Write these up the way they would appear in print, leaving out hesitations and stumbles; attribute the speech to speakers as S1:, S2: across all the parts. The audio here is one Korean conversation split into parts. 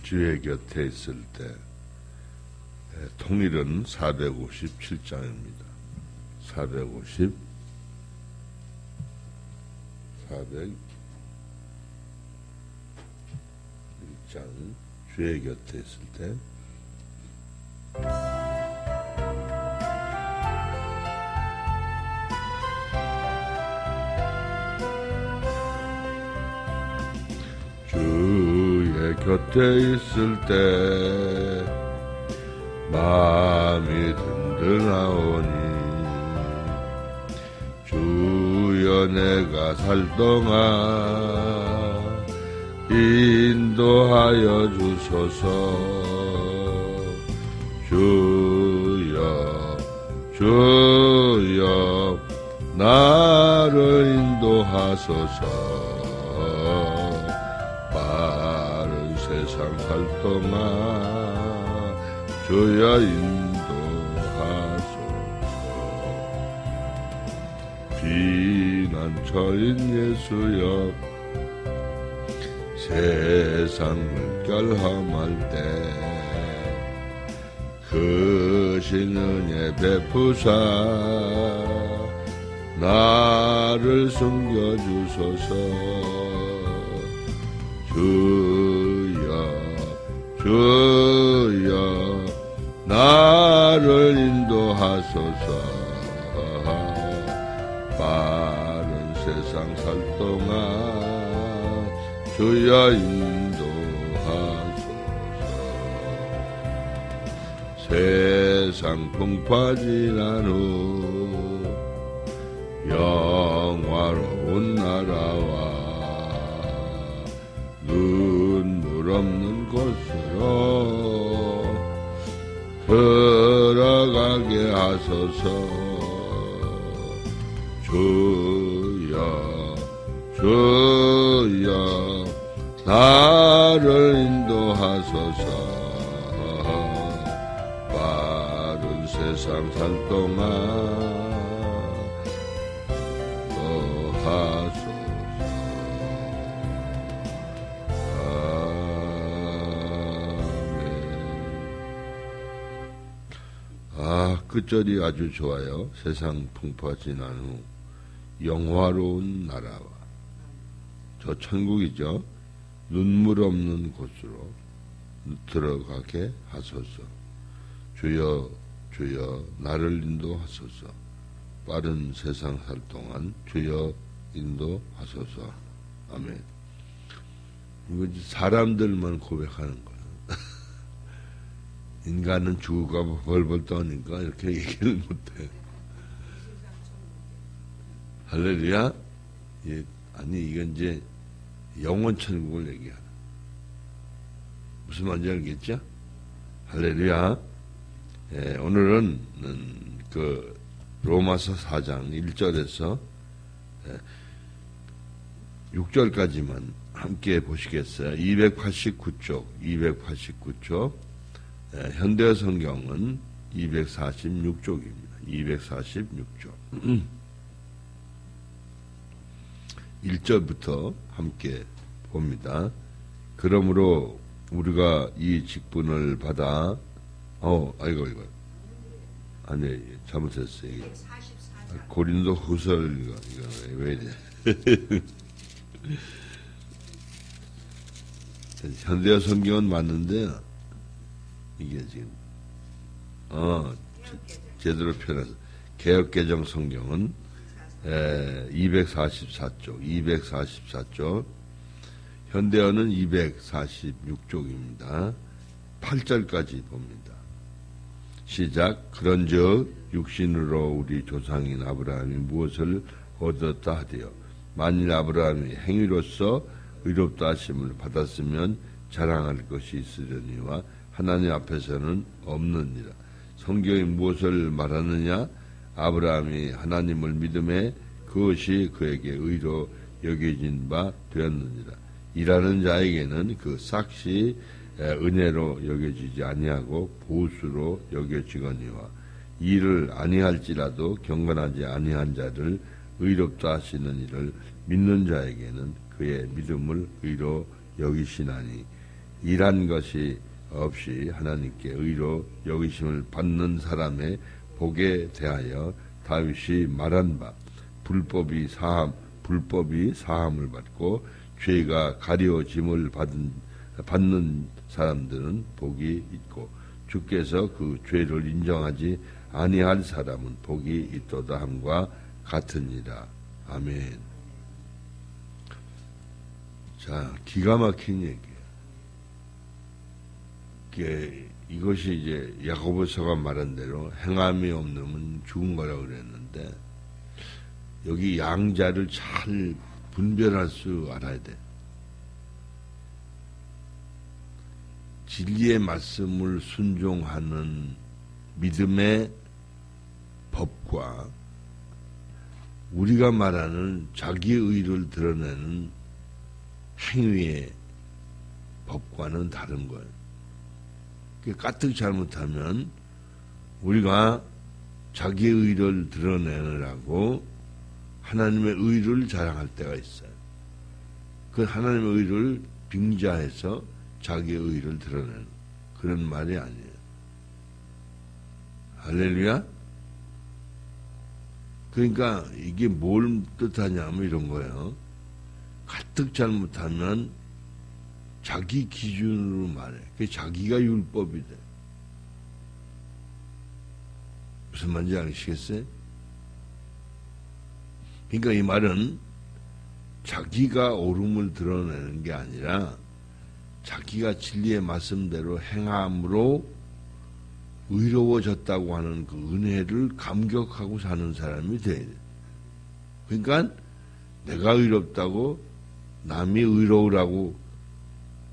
S1: 주의 곁에 있을 때 통일은 457장입니다. 457장 주의 곁에 있을 때 주의 곁에 있을 때 마음이 든든하오니 주여 내가 살 동안 인도하여 주소서. 주여 나를 인도하소서. 빠른 세상 살 동안 주여 인도하소서. 비난처인 예수여 세상 물결 험할 때 크신 은혜 베푸사 나를 숨겨주소서. 주여 나를 인도하소서. 빠른 세상 살 동안 주여 인도하소서. 세상 풍파 지난 후 영화로운 나라와 눈물 없는 곳으로 들어가게 하소서. 주여 나를 인도하소서. 빠른 세상 살 동안 하소서. 아멘. 끝절이 아주 좋아요. 세상 풍파 지난 후 영화로운 나라와, 저 천국이죠. 눈물 없는 곳으로 들어가게 하소서. 주여 나를 인도하소서. 빠른 세상 살 동안 주여 인도하소서. 아멘. 이거 사람들만 고백하는 거야. 인간은 죽어가 벌벌 떠니까 이렇게 얘기를 못해. 할렐루야? 예, 아니, 이건 이제 영원 천국을 얘기하는. 무슨 말인지 알겠죠? 할렐루야? 예, 오늘은 그 로마서 4장 1절에서 6절까지만 함께 보시겠어요? 289쪽. 현대 성경은 246쪽입니다. 246쪽. 1절부터 함께 봅니다. 그러므로 우리가 이 직분을 받아, 아이고. 아니, 잘못했어요. 고린도 후서, 이거 왜 이래. 현대 성경은 맞는데, 이게 지금, 제대로 표현해서, 개역개정 성경은 244쪽, 현대어는 246쪽입니다. 8절까지 봅니다. 시작. 그런즉 육신으로 우리 조상인 아브라함이 무엇을 얻었다 하되어 만일 아브라함이 행위로서 의롭다 하심을 받았으면 자랑할 것이 있으려니와 하나님 앞에서는 없느니라. 성경이 무엇을 말하느냐? 아브라함이 하나님을 믿음에 그것이 그에게 의로 여겨진 바 되었느니라. 일하는 자에게는 그 삭시 은혜로 여겨지지 아니하고 보수로 여겨지거니와 일을 아니할지라도 경건하지 아니한 자를 의롭다 하시는 이를 믿는 자에게는 그의 믿음을 의로 여기시나니 일한 것이 없이 하나님께 의로 여기심을 받는 사람의 복에 대하여 다윗이 말한 바 불법이 사함을 받고 죄가 가려짐을 받는 사람들은 복이 있고 주께서 그 죄를 인정하지 아니할 사람은 복이 있도다 함과 같으니라. 아멘. 자, 기가 막힌 얘기예요. 이것이 이제 야고보서가 말한 대로 행함이 없는 죽은 거라고 그랬는데 여기 양자를 잘 분별할 수 알아야 돼. 진리의 말씀을 순종하는 믿음의 법과 우리가 말하는 자기의를 드러내는 행위의 법과는 다른 거예요. 까뜩 잘못하면 우리가 자기의를 드러내느라고 하나님의 의를 자랑할 때가 있어요. 그 하나님의 의를 빙자해서 자기의 의를 드러내는 그런 말이 아니에요. 할렐루야? 그러니까 이게 뭘 뜻하냐면 이런 거예요. 가뜩 잘못하면 자기 기준으로 말해. 그게 자기가 율법이 돼. 무슨 말인지 아시겠어요? 그러니까 이 말은 자기가 옳음을 드러내는 게 아니라 자기가 진리의 말씀대로 행함으로 의로워졌다고 하는 그 은혜를 감격하고 사는 사람이 돼야 돼. 그러니까 내가 의롭다고 남이 의로우라고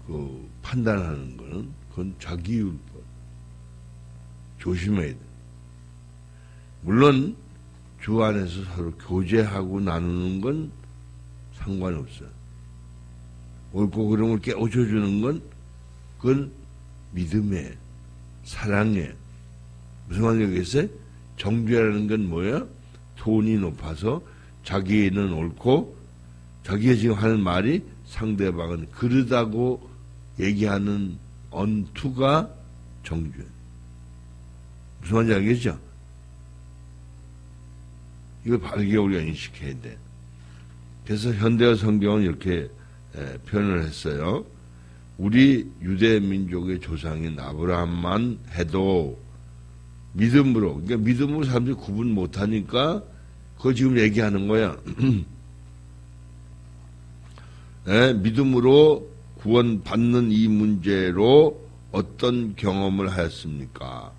S1: 그 판단하는 거는 그건 자기 율법. 조심해야 돼. 물론 주 안에서 서로 교제하고 나누는 건 상관없어요. 옳고 그름을 깨우쳐주는 건 그건 믿음에 사랑에 무슨 말이겠어요? 정죄라는 건 뭐야? 톤이 높아서 자기는 옳고 자기가 지금 하는 말이 상대방은 그르다고 얘기하는 언투가 정죄. 무슨 말인지 알겠죠? 이걸 바르게 우리가 인식해야 돼. 그래서 현대어 성경은 이렇게 표현을 했어요. 우리 유대 민족의 조상인 아브라함만 해도 믿음으로, 그러니까 믿음으로 사람들이 구분 못하니까 그거 지금 얘기하는 거야. 네, 믿음으로 구원받는 이 문제로 어떤 경험을 하였습니까?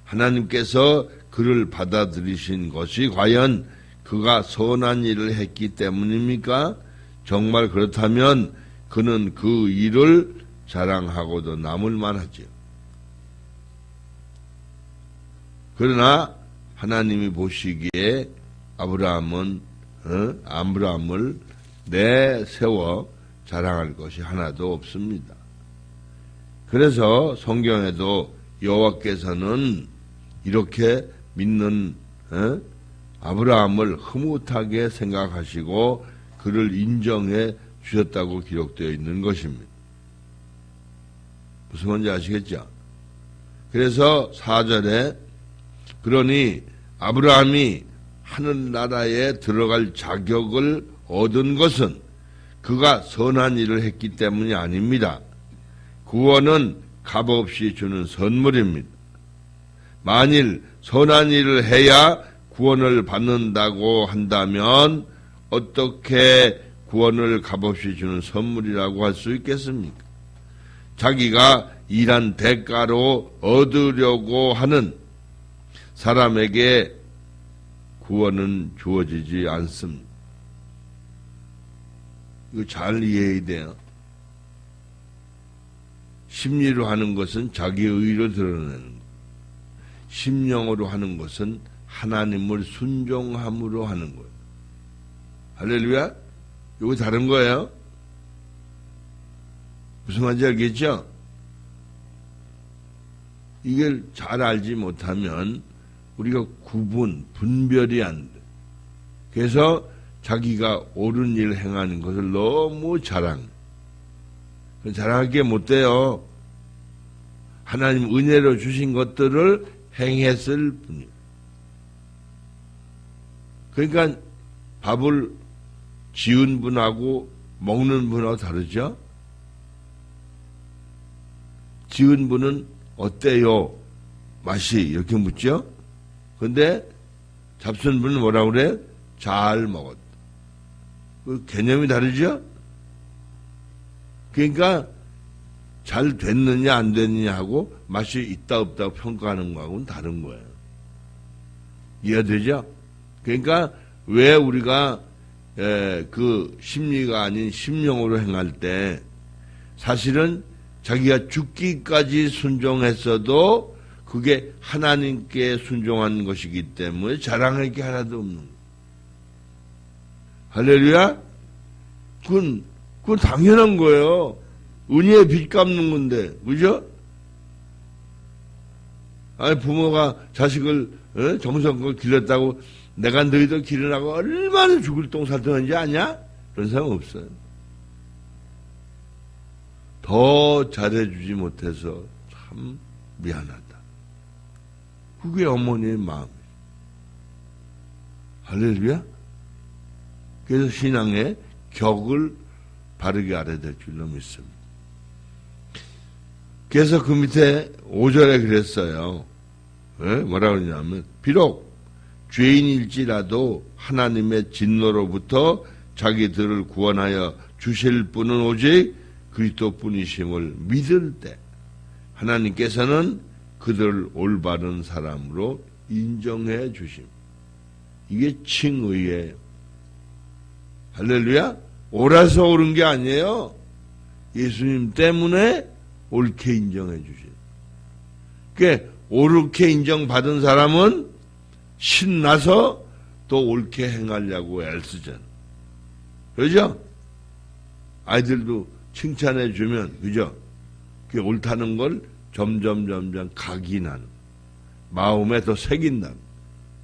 S1: 하나님께서 그를 받아들이신 것이 과연 그가 선한 일을 했기 때문입니까? 정말 그렇다면 그는 그 일을 자랑하고도 남을 만하죠. 그러나 하나님이 보시기에 아브라함을 내세워 자랑할 것이 하나도 없습니다. 그래서 성경에도 여호와께서는 이렇게 믿는 아브라함을 흐뭇하게 생각하시고 그를 인정해 주셨다고 기록되어 있는 것입니다. 무슨 말인지 아시겠죠? 그래서 4절에 그러니 아브라함이 하늘나라에 들어갈 자격을 얻은 것은 그가 선한 일을 했기 때문이 아닙니다. 구원은 값없이 주는 선물입니다. 만일 선한 일을 해야 구원을 받는다고 한다면 어떻게 구원을 값없이 주는 선물이라고 할 수 있겠습니까? 자기가 일한 대가로 얻으려고 하는 사람에게 구원은 주어지지 않습니다. 이거 잘 이해해야 돼요. 심리로 하는 것은 자기의 의로 드러내는 것. 심령으로 하는 것은 하나님을 순종함으로 하는 거예요. 할렐루야? 이거 다른 거예요. 무슨 말인지 알겠죠? 이걸 잘 알지 못하면 우리가 분별이 안 돼. 그래서 자기가 옳은 일을 행하는 것을 너무 자랑. 자랑하게 못 돼요. 하나님 은혜로 주신 것들을 행했을 뿐이에요. 그러니까 밥을 지은 분하고 먹는 분하고 다르죠? 지은 분은 어때요? 맛이 이렇게 묻죠? 근데 잡순 분은 뭐라 그래? 잘 먹었다. 그 개념이 다르죠? 그러니까 잘 됐느냐 안 됐느냐 하고 맛이 있다 없다고 평가하는 거하고는 다른 거예요. 이해되죠? 그러니까 왜 우리가 그 심리가 아닌 심령으로 행할 때 사실은 자기가 죽기까지 순종했어도 그게 하나님께 순종한 것이기 때문에 자랑할 게 하나도 없는 거예요. 할렐루야? 그건 당연한 거예요. 은혜의 빚 갚는 건데, 그죠? 아니, 부모가 자식을 정성껏 길렀다고 내가 너희들 기르라고 얼마나 죽을 똥 살던지 아냐? 그런 사람 없어요. 더 잘해주지 못해서 참 미안하다. 그게 어머니의 마음이에요. 할렐루야? 그래서 신앙의 격을 바르게 알아야 될 줄로 믿습니다. 그래서 그 밑에 5절에 그랬어요. 뭐라 그러냐면 비록 죄인일지라도 하나님의 진노로부터 자기들을 구원하여 주실 분은 오직 그리스도뿐이심을 믿을 때 하나님께서는 그들을 올바른 사람으로 인정해 주심. 이게 칭의예요. 할렐루야? 옳아서 옳은 게 아니에요. 예수님 때문에 옳게 인정해 주심. 그러니까 옳게 인정받은 사람은 신나서 또 옳게 행하려고 애쓰잖아. 그러죠? 아이들도 칭찬해 주면, 그죠? 그 옳다는 걸 점점 각인하는, 마음에 더 새긴다는.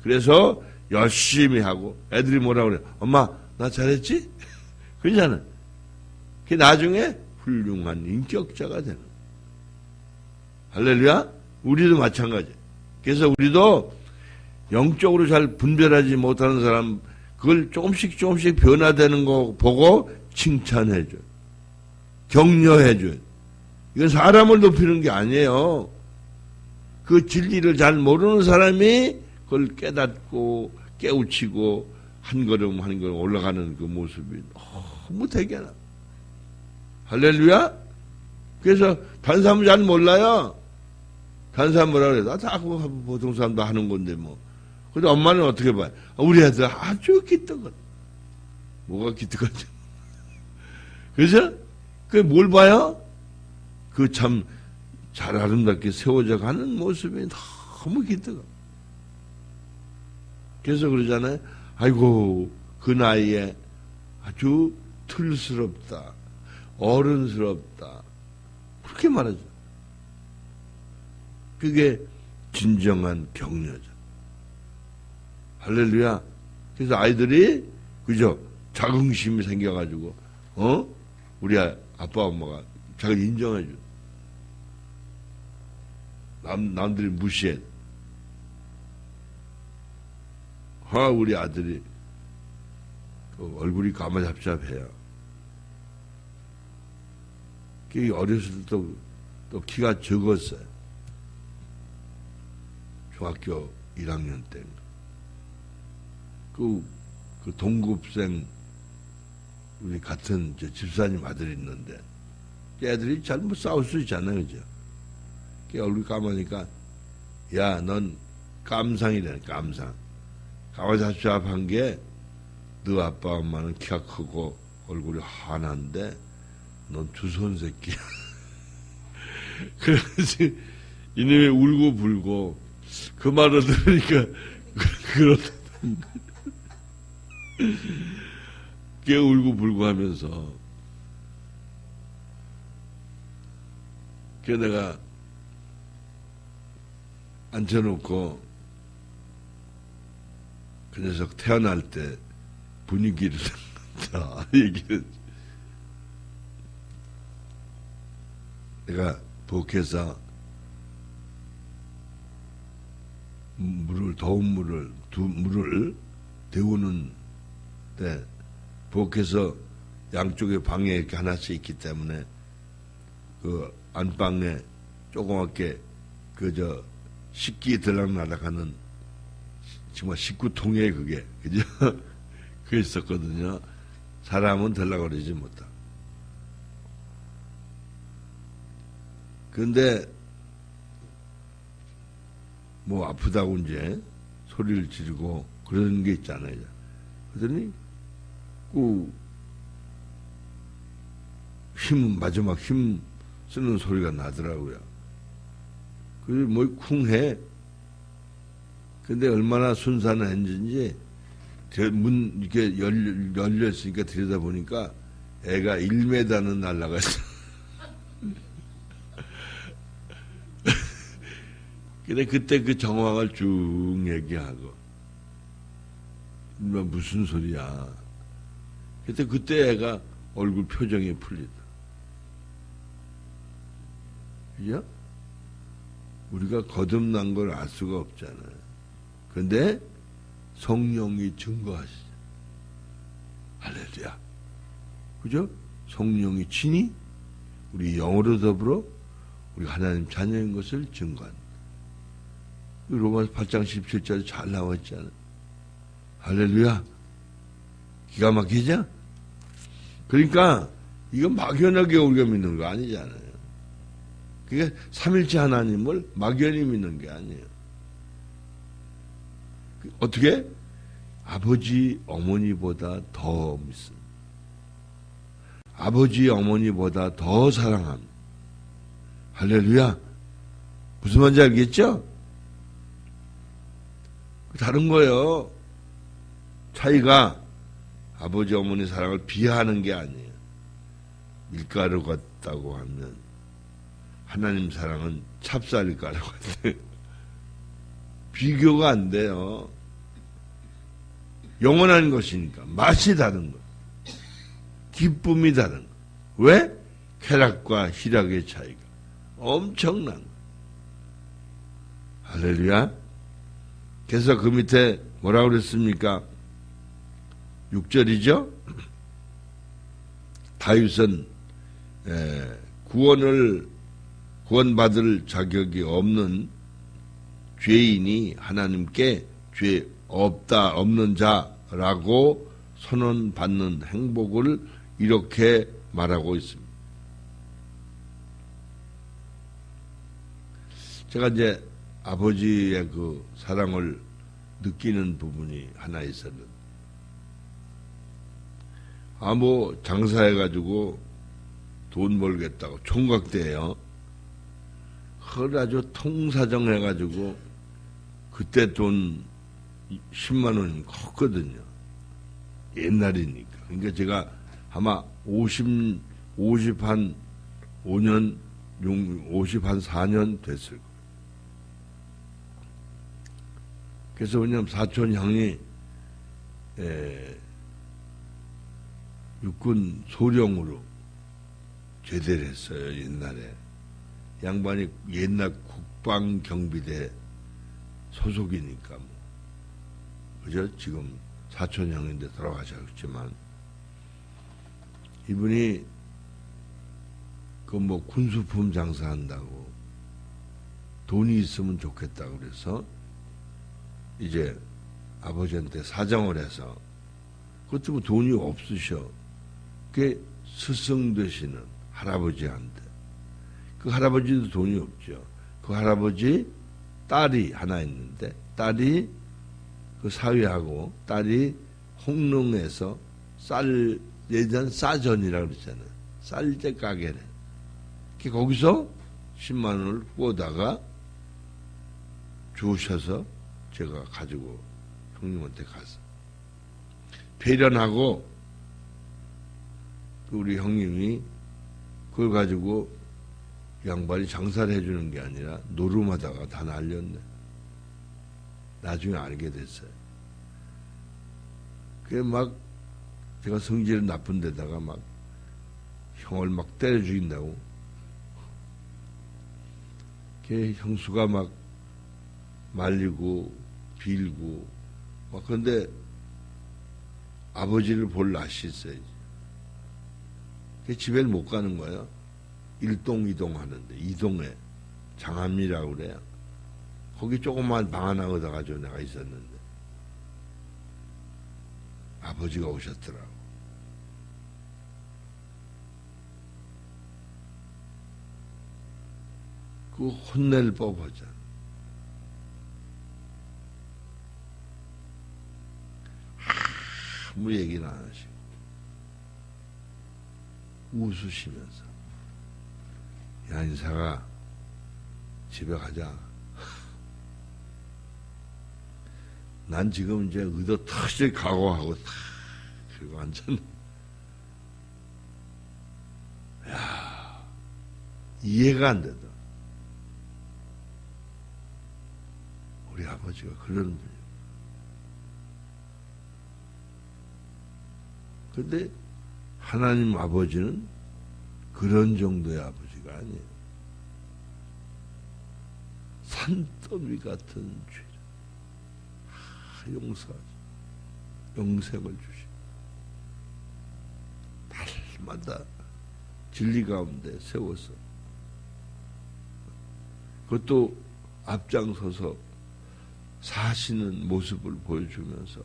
S1: 그래서 열심히 하고, 애들이 뭐라 그래? 엄마, 나 잘했지? 그러잖아. 그 나중에 훌륭한 인격자가 되는. 할렐루야? 우리도 마찬가지. 그래서 우리도 영적으로 잘 분별하지 못하는 사람, 그걸 조금씩 변화되는 거 보고 칭찬해줘요. 격려해줘요. 이건 사람을 높이는 게 아니에요. 그 진리를 잘 모르는 사람이 그걸 깨닫고 깨우치고 한 걸음 올라가는 그 모습이 너무 대견하다. 할렐루야? 그래서 다른 사람은 잘 몰라요. 다른 사람 뭐라 그래? 다 보통 사람도 하는 건데 뭐. 근데 엄마는 어떻게 봐요? 우리 애들 아주 기특하다. 뭐가 기특하지? 그래서 그 뭘 봐요? 그 참 잘 아름답게 세워져 가는 모습이 너무 기특하. 그래서 그러잖아요. 아이고 그 나이에 아주 틀스럽다. 어른스럽다. 그렇게 말하죠. 그게 진정한 격려죠. 할렐루야. 그래서 아이들이 그죠? 자긍심이 생겨가지고 우리 아빠 엄마가 자기를 인정해줘. 남들이 무시해. 우리 아들이 얼굴이 까마잡잡해요. 어렸을 때 또 키가 적었어요. 중학교 1학년 때. 그 동급생, 우리 같은 집사님 아들이 있는데, 애들이 잘 뭐 싸울 수 있잖아요, 그죠? 얼굴 까마니까, 야, 넌 깜상이라는 깜상. 까마잡잡한 게, 너 아빠 엄마는 키가 크고 얼굴이 환한데, 넌 주손 새끼야. 그래서 이놈이 울고 불고 그 말을 들으니까 그렇다는 거야. 걔 울고 불고 하면서 걔 내가 앉혀놓고 그 녀석 태어날 때 분위기를 다 얘기를 내가 부엌에서 더운 물을 데우는 데 부엌에서 양쪽에 방에 이렇게 하나씩 있기 때문에 그 안방에 조그맣게 식기 들락날락하는 정말 식구통에 그게 그죠? 그게 있었거든요. 사람은 들락거리지 못하. 그런데 뭐 아프다고 이제 소리를 지르고 그런 게 있잖아요. 그러더니 마지막 힘 쓰는 소리가 나더라고요. 그래서 뭐 쿵해. 근데 얼마나 순산했는지 문 이렇게 열렸으니까 들여다보니까 애가 1m는 날아갔어. 근데 그때 그 정황을 쭉 얘기하고 무슨 소리야. 그때 애가 얼굴 표정이 풀리다. 그죠? 우리가 거듭난 걸 알 수가 없잖아요. 근데 성령이 증거하시죠. 할렐루야. 그죠? 성령이 친히 우리 영으로 더불어 우리 하나님 자녀인 것을 증거한다. 로마서 8장 17절에 잘 나와 있잖아요. 할렐루야. 기가 막히죠? 그러니까 이건 막연하게 우리가 믿는 거 아니잖아요. 그게 삼일째 하나님을 막연히 믿는 게 아니에요. 어떻게? 아버지, 어머니보다 더 믿습니다. 아버지, 어머니보다 더 사랑합니다. 할렐루야. 무슨 말인지 알겠죠? 다른 거예요. 차이가 아버지, 어머니 사랑을 비하하는 게 아니에요. 밀가루 같다고 하면 하나님 사랑은 찹쌀가루 같아요. 비교가 안 돼요. 영원한 것이니까 맛이 다른 거, 기쁨이 다른 거. 왜? 쾌락과 희락의 차이가 엄청난 거. 할렐루야. 그래서 그 밑에 뭐라고 그랬습니까? 6절이죠. 다윗은 구원받을 자격이 없는 죄인이 하나님께 죄 없는 자라고 선언받는 행복을 이렇게 말하고 있습니다. 제가 이제 아버지의 그 사랑을 느끼는 부분이 하나 있었는데, 뭐 장사해가지고 돈 벌겠다고 총각대예요. 그걸 아주 통사정 해가지고 그때 돈 10만 원이 컸거든요. 옛날이니까. 그러니까 제가 아마 50한 5년, 50한 4년 됐을 거예요. 그래서 왜냐면 사촌 형이 육군 소령으로 제대를 했어요. 옛날에. 양반이 옛날 국방경비대 소속이니까 뭐. 그죠? 지금 사촌 형인데 돌아가셨지만 이분이 그 뭐 군수품 장사한다고 돈이 있으면 좋겠다고 그래서 이제 아버지한테 사정을 해서, 그것도 뭐 돈이 없으셔. 그게 스승 되시는 할아버지한테. 그 할아버지도 돈이 없죠. 그 할아버지 딸이 하나 있는데, 딸이 그 사위하고 딸이 홍릉에서 예전 싸전이라고 그랬잖아요. 쌀제 가게네. 거기서 10만 원을 꾸어다가 주셔서 제가 가지고 형님한테 가서 배련하고, 우리 형님이 그걸 가지고 양반이 장사를 해주는 게 아니라 노름하다가 다 날렸네. 나중에 알게 됐어요. 그게 막 제가 성질은 나쁜 데다가 막 형을 막 때려 죽인다고 걔 형수가 막 말리고 빌고 막 그런데 아버지를 볼 낯이 있어야지. 걔 집에 못 가는 거야. 일동 이동 하는데 이동에 장암리라고 그래요. 거기 조그만 방 하나 얻어가지고 내가 있었는데 아버지가 오셨더라고. 그 혼낼 법하잖아. 아무 얘기는 안 하시고 웃으시면서 야 인사가 집에 가자. 난 지금 이제 의도 터질 각오하고 탁 그리고 완전 야 이해가 안 되더라. 우리 아버지가 그런 분이에요. 그런데 하나님 아버지는 그런 정도의 아버지가 아니에요. 산더미 같은 죄 용서하지. 영생을 주시고 날마다 진리 가운데 세워서 그것도 앞장서서 사시는 모습을 보여주면서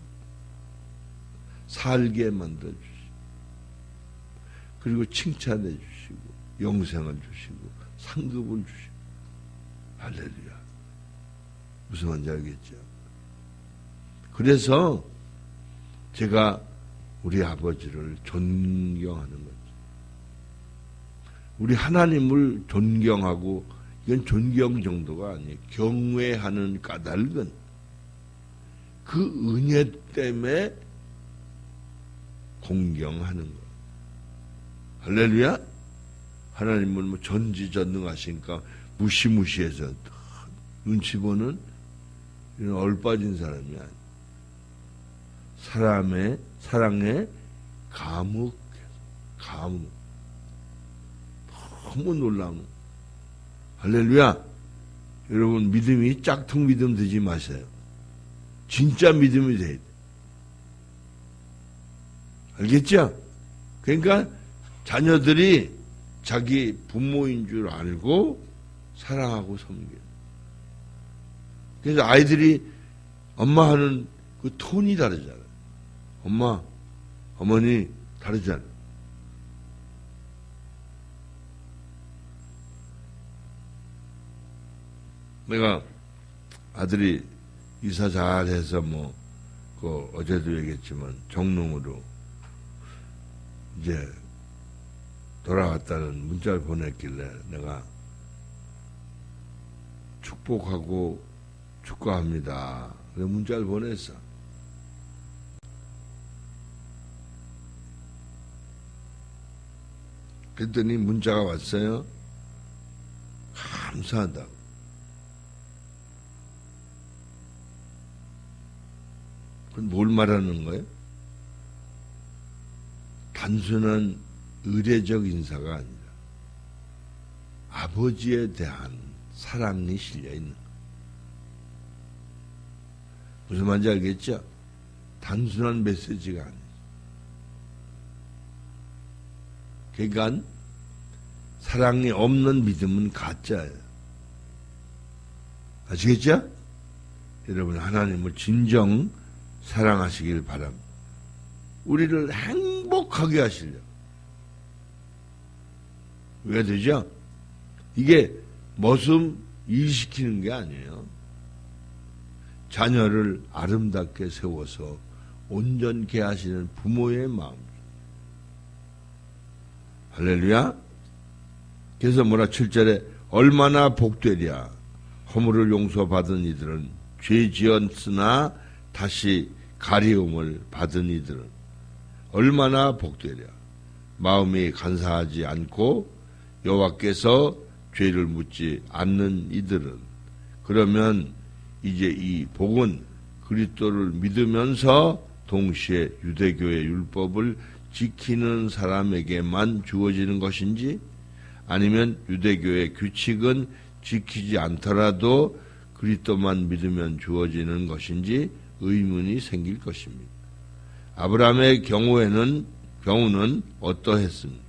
S1: 살게 만들어주시고 그리고 칭찬해 주시고 영생을 주시고 상급을 주시고 할렐루야. 무슨 말인지 알겠죠? 그래서 제가 우리 아버지를 존경하는 거죠. 우리 하나님을 존경하고 이건 존경 정도가 아니에요. 경외하는 까닭은 그 은혜 때문에 공경하는 거. 할렐루야. 하나님은 뭐 전지전능하시니까 무시무시해서 눈치 보는 이런 얼빠진 사람이 아니에요. 사랑에 감옥 너무 놀라운. 할렐루야. 여러분 믿음이 짝퉁 믿음 되지 마세요. 진짜 믿음이 돼야 돼. 알겠죠? 그러니까 자녀들이 자기 부모인 줄 알고 사랑하고 섬겨요. 그래서 아이들이 엄마 하는 그 톤이 다르잖아요. 엄마, 어머니 다르잖아요. 내가 아들이 이사 잘해서 어제도 얘기했지만 정릉으로 이제 돌아왔다는 문자를 보냈길래 내가 축복하고 축하합니다. 그래서 문자를 보냈어. 그랬더니 문자가 왔어요. 감사하다고. 그건 뭘 말하는 거예요? 단순한 의례적 인사가 아니라 아버지에 대한 사랑이 실려있는 거예요. 무슨 말인지 알겠죠? 단순한 메시지가 아니에요. 그러니까 사랑이 없는 믿음은 가짜예요. 아시겠죠? 여러분 하나님을 진정 사랑하시길 바랍니다. 우리를 행복하게 하시려고. 왜 되죠? 이게 머슴 일시키는 게 아니에요. 자녀를 아름답게 세워서 온전케 하시는 부모의 마음. 할렐루야. 그래서 7절에 얼마나 복되랴. 허물을 용서받은 이들은 죄 지었으나 다시 가리움을 받은 이들은 얼마나 복되랴. 마음이 간사하지 않고 여호와께서 죄를 묻지 않는 이들은. 그러면 이제 이 복은 그리스도를 믿으면서 동시에 유대교의 율법을 지키는 사람에게만 주어지는 것인지 아니면 유대교의 규칙은 지키지 않더라도 그리스도만 믿으면 주어지는 것인지 의문이 생길 것입니다. 아브라함의 경우는 어떠했습니까?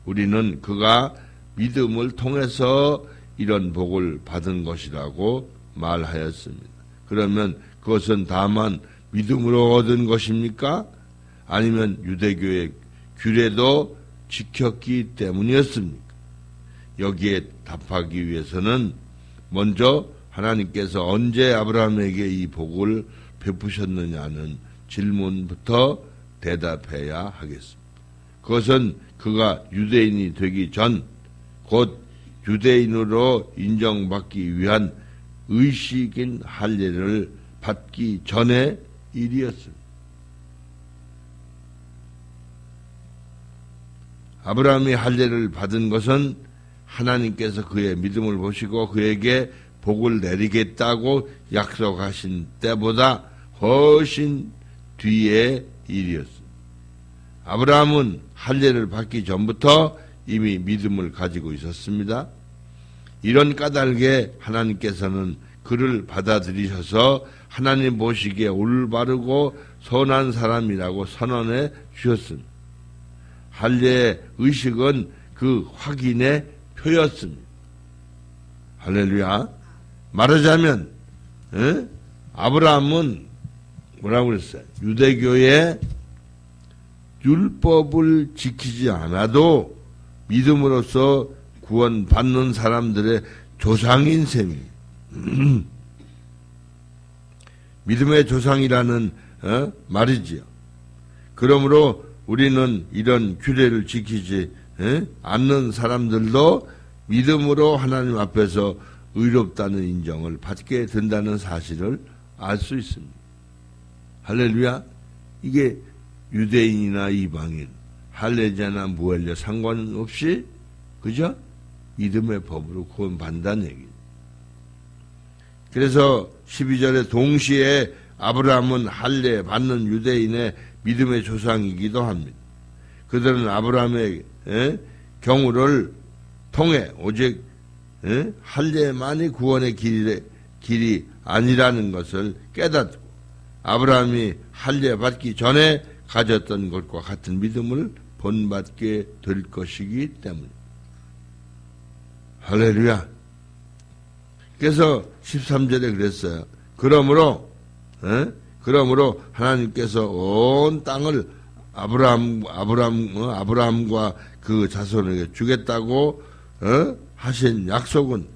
S1: 우리는 그가 믿음을 통해서 이런 복을 받은 것이라고 말하였습니다. 그러면 그것은 다만 믿음으로 얻은 것입니까? 아니면 유대교의 규례도 지켰기 때문이었습니까? 여기에 답하기 위해서는 먼저 하나님께서 언제 아브라함에게 이 복을 베푸셨느냐는 질문부터 대답해야 하겠습니다. 그것은 그가 유대인이 되기 전, 곧 유대인으로 인정받기 위한 의식인 할례를 받기 전의 일이었습니다. 아브라함이 할례를 받은 것은 하나님께서 그의 믿음을 보시고 그에게 복을 내리겠다고 약속하신 때보다 훨씬 뒤의 일이었습니다. 아브라함은 할례를 받기 전부터 이미 믿음을 가지고 있었습니다. 이런 까닭에 하나님께서는 그를 받아들이셔서 하나님 보시기에 올바르고 선한 사람이라고 선언해 주셨습니다. 할례의 의식은 그 확인의 표였습니다. 할렐루야. 말하자면 아브라함은 뭐라고 그랬어요? 유대교의 율법을 지키지 않아도 믿음으로써 구원받는 사람들의 조상인 셈입니다. 믿음의 조상이라는 말이지요. 그러므로 우리는 이런 규례를 지키지 않는 사람들도 믿음으로 하나님 앞에서 의롭다는 인정을 받게 된다는 사실을 알 수 있습니다. 할렐루야. 이게 유대인이나 이방인, 할례자나 무할례 상관없이 그죠? 믿음의 법으로 구원받는다는 얘기입니다. 그래서 12절에 동시에 아브라함은 할례 받는 유대인의 믿음의 조상이기도 합니다. 그들은 아브라함의 경우를 통해 오직 할례만이 구원의 길이 아니라는 것을 깨닫고 아브라함이 할례 받기 전에 가졌던 것과 같은 믿음을 본받게 될 것이기 때문입니다. 할렐루야. 그래서 13절에 그랬어요. 그러므로 하나님께서 온 땅을 아브라함과 그 자손에게 주겠다고 하신 약속은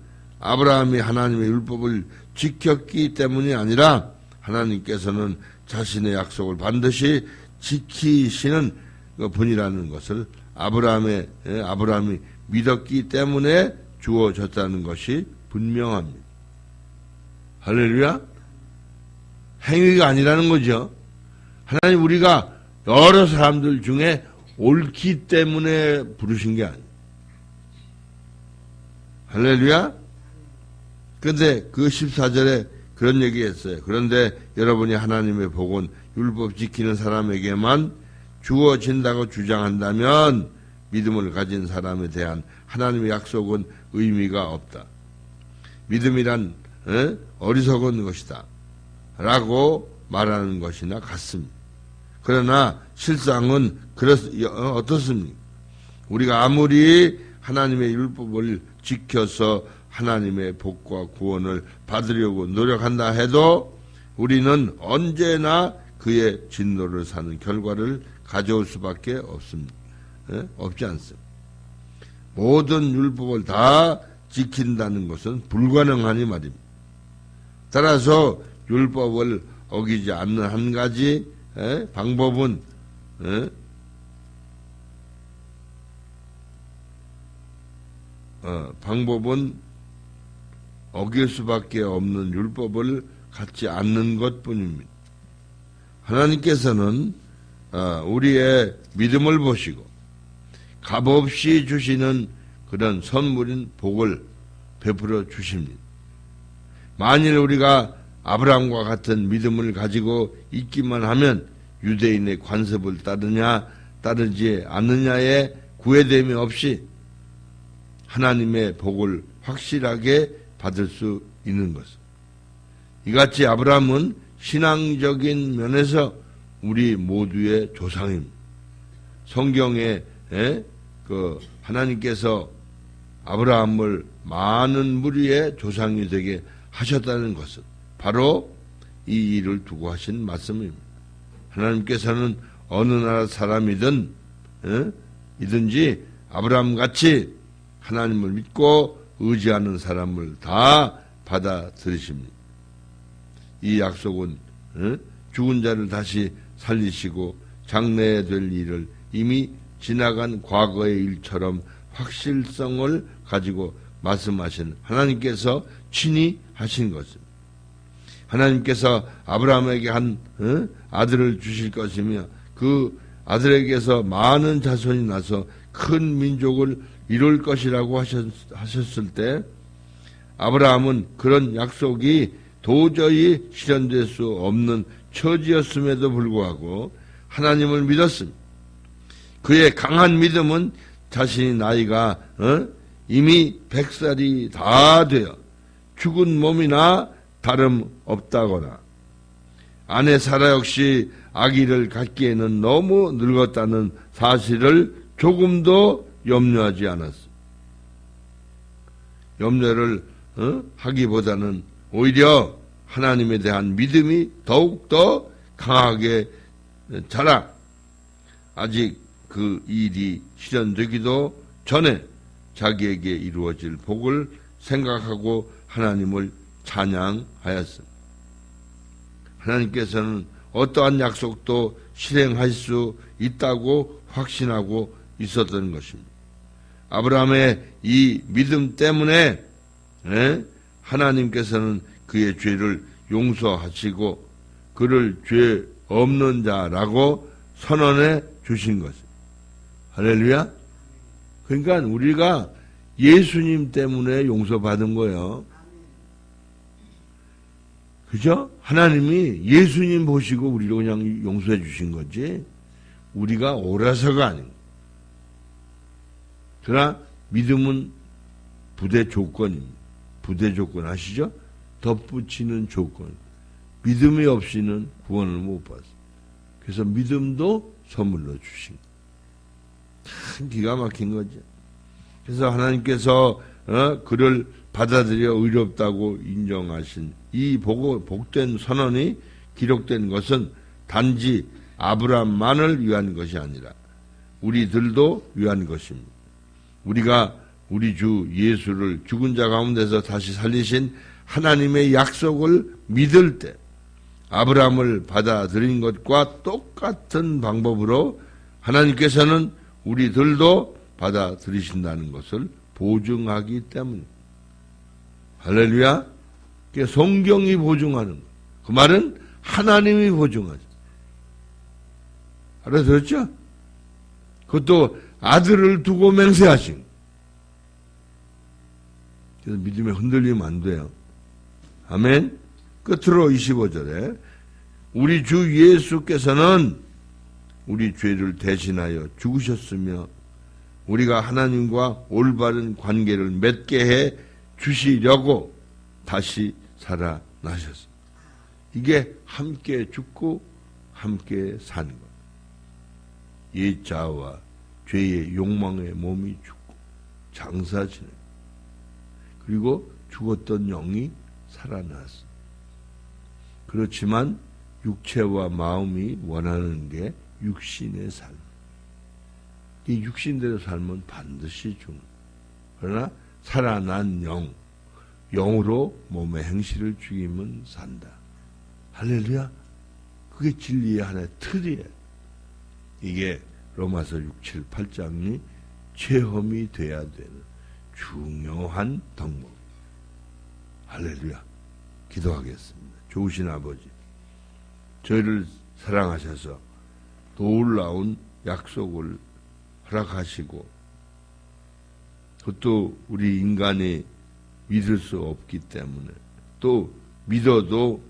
S1: 아브라함이 하나님의 율법을 지켰기 때문이 아니라 하나님께서는 자신의 약속을 반드시 지키시는 분이라는 것을 아브라함이 믿었기 때문에 주어졌다는 것이 분명합니다. 할렐루야. 행위가 아니라는 거죠. 하나님 우리가 여러 사람들 중에 옳기 때문에 부르신 게 아니에요. 할렐루야. 그런데 그 14절에 그런 얘기했어요. 그런데 여러분이 하나님의 복은 율법 지키는 사람에게만 주어진다고 주장한다면 믿음을 가진 사람에 대한 하나님의 약속은 의미가 없다. 믿음이란 어리석은 것이다 라고 말하는 것이나 같습니다. 그러나 실상은 어떻습니까? 우리가 아무리 하나님의 율법을 지켜서 하나님의 복과 구원을 받으려고 노력한다 해도 우리는 언제나 그의 진노를 사는 결과를 가져올 수밖에 없습니다. 없지 않습니다. 모든 율법을 다 지킨다는 것은 불가능하니 말입니다. 따라서 율법을 어기지 않는 한 가지 방법은 어길 수밖에 없는 율법을 갖지 않는 것뿐입니다. 하나님께서는 우리의 믿음을 보시고 값없이 주시는 그런 선물인 복을 베풀어 주십니다. 만일 우리가 아브라함과 같은 믿음을 가지고 있기만 하면 유대인의 관습을 따르지 않느냐에 구애됨이 없이 하나님의 복을 확실하게 받을 수 있는 것입니다. 이같이 아브라함은 신앙적인 면에서 우리 모두의 조상입니다. 성경에 하나님께서 아브라함을 많은 무리의 조상이 되게 하셨다는 것은 바로 이 일을 두고 하신 말씀입니다. 하나님께서는 어느 나라 사람이든 이든지 아브라함같이 하나님을 믿고 의지하는 사람을 다 받아들이십니다. 이 약속은 죽은 자를 다시 살리시고 장래에 될 일을 이미 지나간 과거의 일처럼 확실성을 가지고 말씀하신 하나님께서 친히 하신 것입니다. 하나님께서 아브라함에게 한 아들을 주실 것이며 그 아들에게서 많은 자손이 나서 큰 민족을 이룰 것이라고 하셨을 때 아브라함은 그런 약속이 도저히 실현될 수 없는 처지였음에도 불구하고 하나님을 믿었습니다. 그의 강한 믿음은 자신의 나이가 이미 100살이 다 되어 죽은 몸이나 다름없다거나 아내 사라 역시 아기를 갖기에는 너무 늙었다는 사실을 조금도 염려하지 않았습니다. 염려를 하기보다는 오히려 하나님에 대한 믿음이 더욱더 강하게 자라 아직 그 일이 실현되기도 전에 자기에게 이루어질 복을 생각하고 하나님을 찬양하였습니다. 하나님께서는 어떠한 약속도 실행할 수 있다고 확신하고 있었던 것입니다. 아브라함의 이 믿음 때문에 하나님께서는 그의 죄를 용서하시고 그를 죄 없는 자라고 선언해 주신 것입니다. 할렐루야. 그러니까 우리가 예수님 때문에 용서받은 거예요. 그죠? 하나님이 예수님 보시고 우리를 그냥 용서해 주신 거지 우리가 옳아서가 아닙니다. 그러나 믿음은 부대 조건입니다. 부대 조건 아시죠? 덧붙이는 조건. 믿음이 없이는 구원을 못 받습니다. 그래서 믿음도 선물로 주신 거예요. 참 기가 막힌 거죠. 그래서 하나님께서 그를 받아들여 의롭다고 인정하신 이 복된 선언이 기록된 것은 단지 아브라함만을 위한 것이 아니라 우리들도 위한 것입니다. 우리가 우리 주 예수를 죽은 자 가운데서 다시 살리신 하나님의 약속을 믿을 때 아브라함을 받아들인 것과 똑같은 방법으로 하나님께서는 우리들도 받아들이신다는 것을 보증하기 때문입니다. 할렐루야. 성경이 보증하는 것. 그 말은 하나님이 보증하죠. 알아들었죠? 그것도 아들을 두고 맹세하신 것. 그래서 믿음에 흔들리면 안 돼요. 아멘. 끝으로 25절에 우리 주 예수께서는 우리 죄를 대신하여 죽으셨으며 우리가 하나님과 올바른 관계를 맺게 해 주시려고 다시 살아나셨습니다. 이게 함께 죽고 함께 사는 것. 옛자와 죄의 욕망의 몸이 죽고 장사 지내고 그리고 죽었던 영이 살아났습니다. 그렇지만 육체와 마음이 원하는 게 육신의 삶. 이 육신대로 살면 반드시 죽는. 그러나 살아난 영으로 몸의 행실을 죽이면 산다. 할렐루야. 그게 진리의 하나의 틀이에요. 이게 로마서 6, 7, 8장이 체험이 돼야 되는 중요한 덕목. 할렐루야. 기도하겠습니다. 좋으신 아버지, 저희를 사랑하셔서 놀라운 약속을 허락하시고 그것도 우리 인간이 믿을 수 없기 때문에 또 믿어도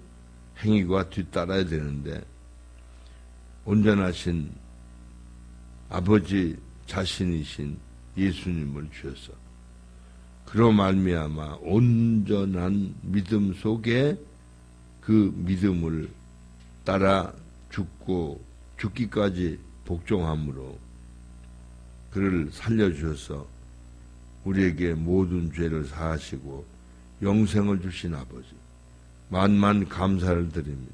S1: 행위가 뒤따라야 되는데 온전하신 아버지 자신이신 예수님을 주셔서 그로 말미암아 온전한 믿음 속에 그 믿음을 따라 죽기까지 복종함으로 그를 살려주셔서 우리에게 모든 죄를 사하시고 영생을 주신 아버지, 만만 감사를 드립니다.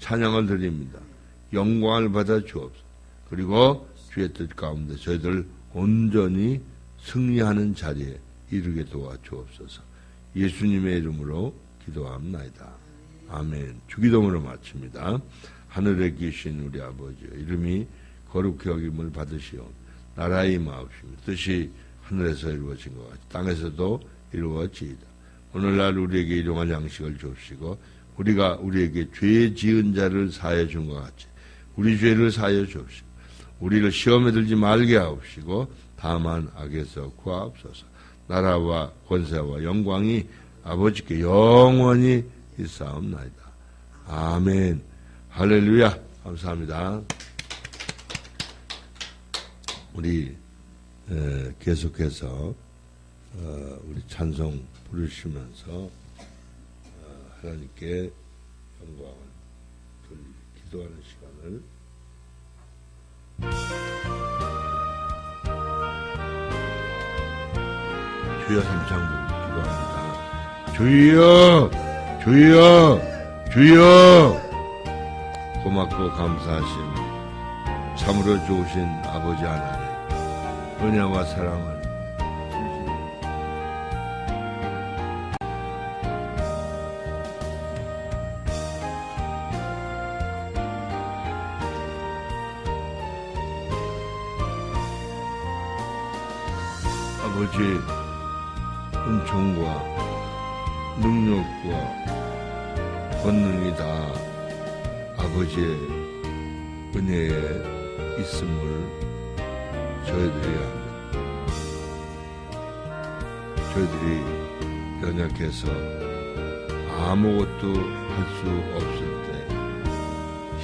S1: 찬양을 드립니다. 영광을 받아 주옵소서. 그리고 주의 뜻 가운데 저희들 온전히 승리하는 자리에 이르게 도와주옵소서. 예수님의 이름으로 기도합나이다. 아멘. 주기도문을 마칩니다. 하늘에 계신 우리 아버지, 이름이 거룩히 여김을 받으시오. 나라의 임하옵시며 뜻이 하늘에서 이루어진 것 같이 땅에서도 이루어지이다. 오늘날 우리에게 일용할 양식을 주옵시고 우리가 우리에게 죄 지은 자를 사하여 준 것 같이 우리 죄를 사하여 주옵시고 우리를 시험에 들지 말게 하옵시고 다만 악에서 구하옵소서. 나라와 권세와 영광이 아버지께 영원히 있사옵나이다. 아멘. 할렐루야. 감사합니다. 우리 계속해서 우리 찬송 부르시면서 하나님께 영광을 기도하는 시간을 주여 삼창부 기도합니다. 주여 주여 주여. 고맙고 감사하신 참으로 좋으신 아버지 하나님 은혜와 사랑을 아버지 은총과 능력과 권능이 다 아버지의 은혜에 있음을 저희들이 합니다. 저희들이 연약해서 아무것도 할 수 없을 때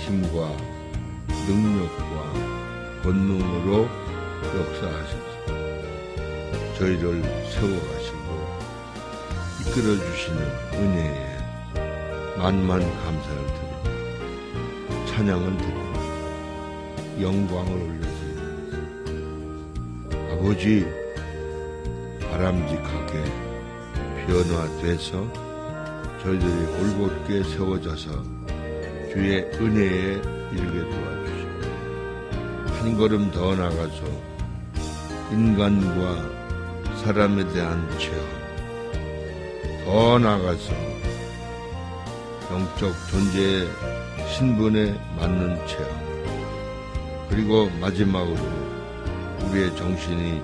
S1: 힘과 능력과 권능으로 역사하셔서 저희를 세워가시고 이끌어주시는 은혜에 만만 감사를 드립니다. 찬양을 드립니다. 영광을 올려드립니다. 아버지 바람직하게 변화돼서 저희들이 올곧게 세워져서 주의 은혜에 이르게 도와주시고 한 걸음 더 나가서 인간과 사람에 대한 체험, 더 나아가서 영적 존재의 신분에 맞는 체험, 그리고 마지막으로 우리의 정신이,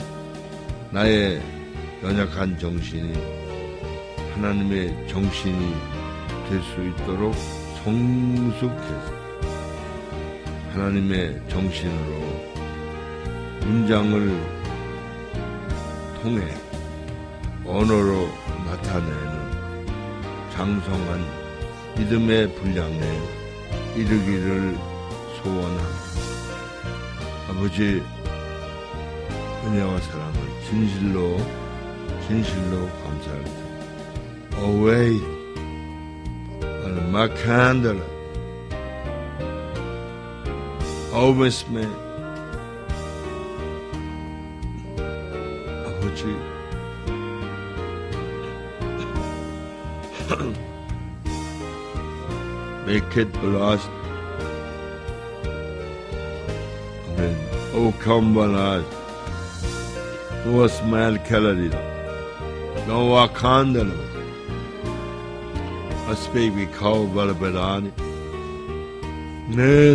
S1: 나의 연약한 정신이 하나님의 정신이 될 수 있도록 성숙해서 하나님의 정신으로 문장을 통해 언어로 나타내는 장성한 믿음의 분량에 이르기를 소원합니다. 아버지 은혜와 사랑을 진실로 감사를 드립니다. Away 마칸들 Always me 아버지 make it last. Amen. Oh come balad. No smell calorie. No wakandal. As baby cow balabani. Ne.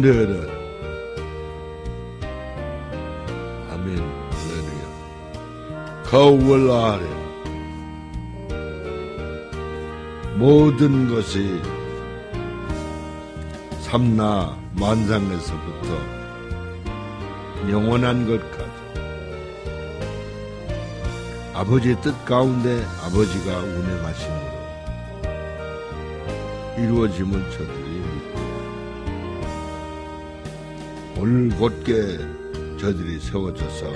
S1: Amen. Hallelujah. 거울아래 모든 것이 삼나 만상에서부터 영원한 것까지 아버지의 뜻 가운데 아버지가 운행하심으로 이루어짐을 저들이 믿고 올곧게 저들이 세워져서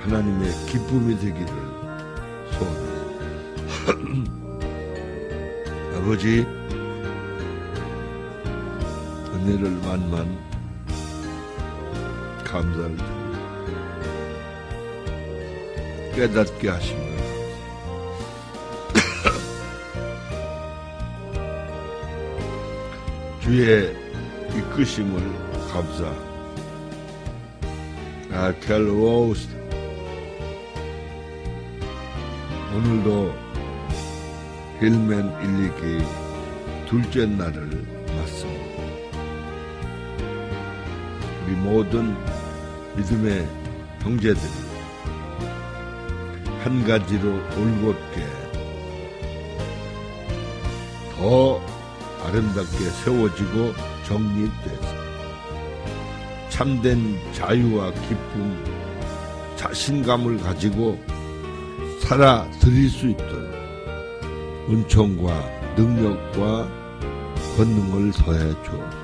S1: 하나님의 기쁨이 되기를 소원합니다. 아버지, 은혜를 만만 감사를 드립니다. 깨닫게 하심을 주의 이끄심을 감사. 아켈로우스트 오늘도 힐맨 1, 2기 둘째 날을 맞습니다. 우리 모든 믿음의 형제들이 한 가지로 올곧게 더 아름답게 세워지고 정립돼서 참된 자유와 기쁨, 자신감을 가지고 살아 드릴 수 있도록 은총과 능력과 권능을 더해 주옵소서.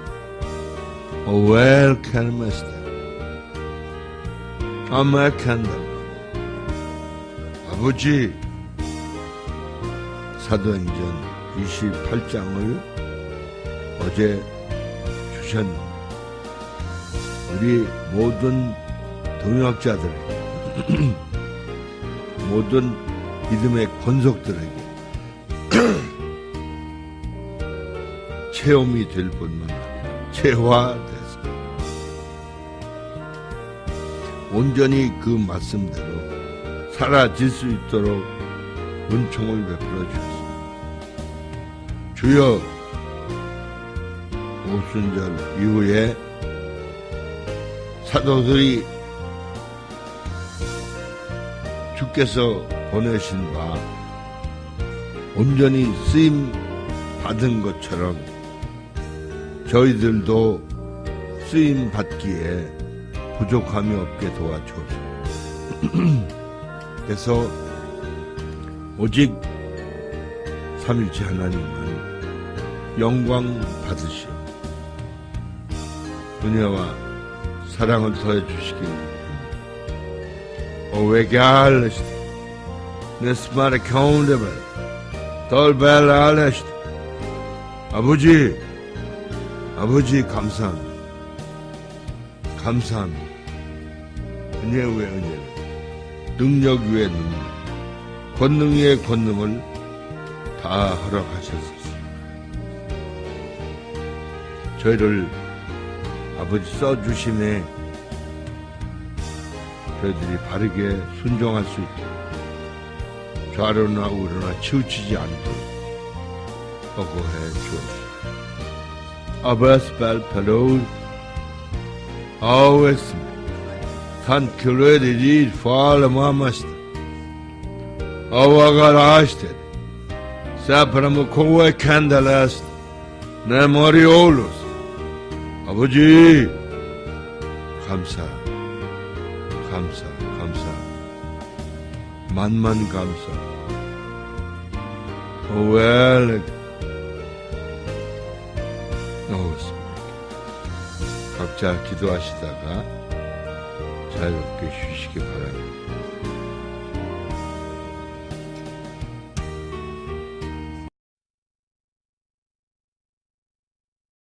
S1: Welcome, Master. 아버지, 사도행전 28장을 어제 주셨는데 우리 모든 동역자들에게 모든 믿음의 권속들에게 체험이 될 뿐만 아니라 체화돼서 온전히 그 말씀대로 사라질 수 있도록 은총을 베풀어 주셨습니다. 주여, 오순절 이후에 사도들이 주께서 보내신 바 온전히 쓰임 받은 것처럼 저희들도 쓰임 받기에 부족함이 없게 도와주옵소서. 그래서 오직 삼일체 하나님만 영광 받으시오 은혜와 사랑을 더해 주시길 오웨게 알레시다 네스마르 카운데벨 덜벨 알레시다 아버지 감사합니다. 감사합니다. 은혜 위에 은혜를, 능력 위에 능력, 권능 위에 권능을 다 허락하셨습니다. 저희를 아버지 써주심에 저희들이 바르게 순종할 수 있도록 좌로나 우로나 치우치지 않도록 보고해 주옵소서. 아버스발 펠로우 아우했습니다. 산클레리리 파르마마스타 아와가라스테 사프라무 코웨 캔달라스타 네모리올로스 아버지 감사 만만 감사 오웰 각자 기도하시다가 자유롭게 쉬시기 바랍니다.